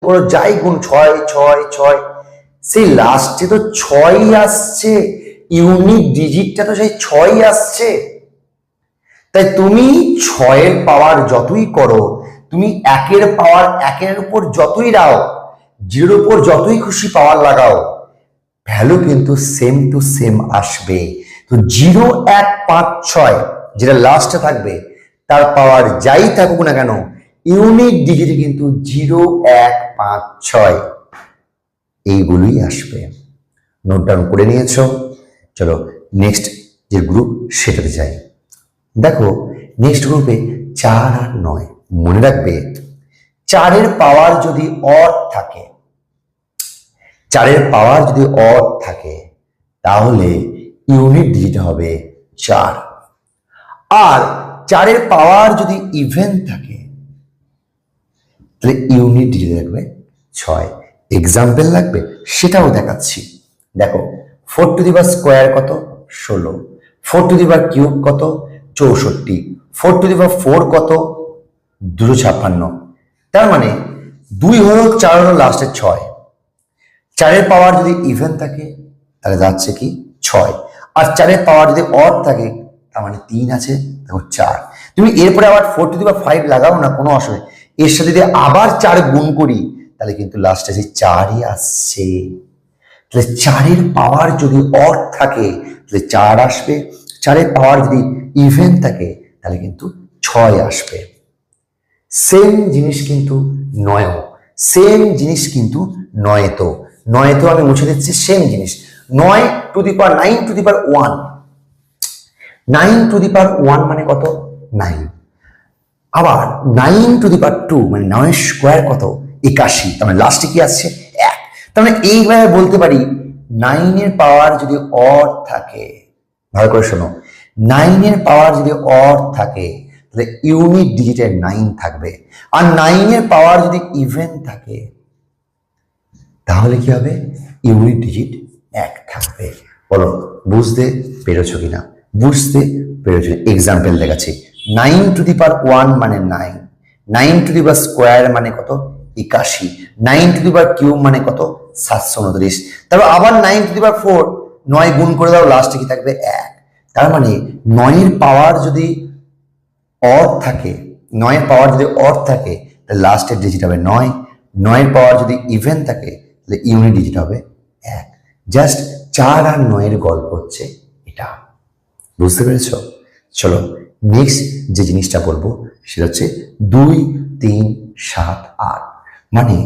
ওর যাই গুণ, ছয় ছয় ছয়, সেই লাস্টে তো ছয়ই আসছে, ইউনিক ডিজিটটা তো সেই ছয়ই আসছে। তাই তুমি ছয়ের পাওয়ার যতই করো, তুমি একের পাওয়ার একের উপর যতই দাও, জিরোর উপর যতই খুশি পাওয়ার লাগাও, ভ্যালু কিন্তু সেম টু সেম আসবে। তো 0, 1, 5, 6 যেটা লাস্টে থাকবে, তার পাওয়ার যাই থাকুক না কেন, ইউনিক ডিজিটে কিন্তু 0, 1, 5, 6 এইগুলোই আসবে। নোট ডাউন করে নিয়েছ? চলো নেক্সট যে গ্রুপ সেটাতে যাই। দেখো নেক্সট গ্রুপে 4 আর 9। মনে রাখবে, 4-এর পাওয়ার যদি অড থাকে, 4-এর পাওয়ার যদি অড থাকে, তাহলে ইউনিট ডিজিট হবে 4। আর 4-এর পাওয়ার যদি ইভেন থাকে, তাহলে ইউনিট ডিজিট থাকবে 6। এক্সাম্পল লাগবে, সেটাও দেখাচ্ছি। দেখো 4 টু দি পাওয়ার স্কোয়ার কত? 16। 4 টু দি পাওয়ার কিউব কত? 64। 4 টু দি পাওয়ার 4 কত? 256। তার মানে 2 হলো 4 হলো লাস্টের 6। 4-এর পাওয়ার যদি ইভেন থাকে, তাহলে যাচ্ছে কি 6। আর 4-এর পাওয়ার যদি অড থাকে, তার মানে 3 আছে, দেখো 4। তুমি এরপরে আবার 4 টু দি পাওয়ার 5 লাগাও না, কোনো অসুবিধা। এর সাথে যদি আবার 4 গুণ করি, তাহলে কিন্তু লাস্টে সেই 4ই আসছে। তাহলে 4-এর পাওয়ার যদি অড থাকে, তাহলে 4 আসবে। 4-এর পাওয়ার যদি ইভেন থাকে, তাহলে কিন্তু 6 আসবে। সেম জিনিস কিন্তু নয়ও, সেম জিনিস কিন্তু নয়তো। নয়তো আমি মুছে দিচ্ছি, সেম জিনিস। 9 to the power 9 to the power 1, 9 to the power 1 মানে কত? 9। আবার 9 টু দি পাওয়ার 2 মানে 9 স্কোয়ার কত? 81। তার মানে লাস্টে কি আসছে? 1। তার মানে এইভাবে বলতে পারি, 9-এর পাওয়ার যদি অড থাকে, ভালো করে শোনো, 9-এর পাওয়ার যদি অড থাকে, তাহলে ইউনিট ডিজিটে 9 থাকবে। আর 9-এর পাওয়ার যদি ইভেন থাকে, তাহলে কি হবে? ইউনিট ডিজিট 1 থাকবে। বলো বুঝতে পেরেছো কিনা? বুঝতে পেরেছো? এক্সাম্পল দেখাচ্ছি। 9 টু দি পাওয়ার 1 মানে 9। 9 টু দি পাওয়ার স্কোয়ার মানে কত? 81। 9 টু দি পাওয়ার কিউব মানে কত? 729। তারপর আবার 9 টু দি পাওয়ার 4, 9 গুণ করে দাও, লাস্টে কি থাকবে? 1। তার মানে 9-এর পাওয়ার যদি অড থাকে, 9-এর পাওয়ার যদি অড থাকে, তাহলে লাস্টের ডিজিট হবে 9। 9-এর পাওয়ার যদি ইভেন থাকে, তাহলে ইউনিট ডিজিট হবে 1। জাস্ট 4 আর 9-এর গল্প হচ্ছে এটা। বুঝতে পেরেছ? চলো নেক্সট যে জিনিসটা বলবো সেটা হচ্ছে 2, 3, 7, 8। মানে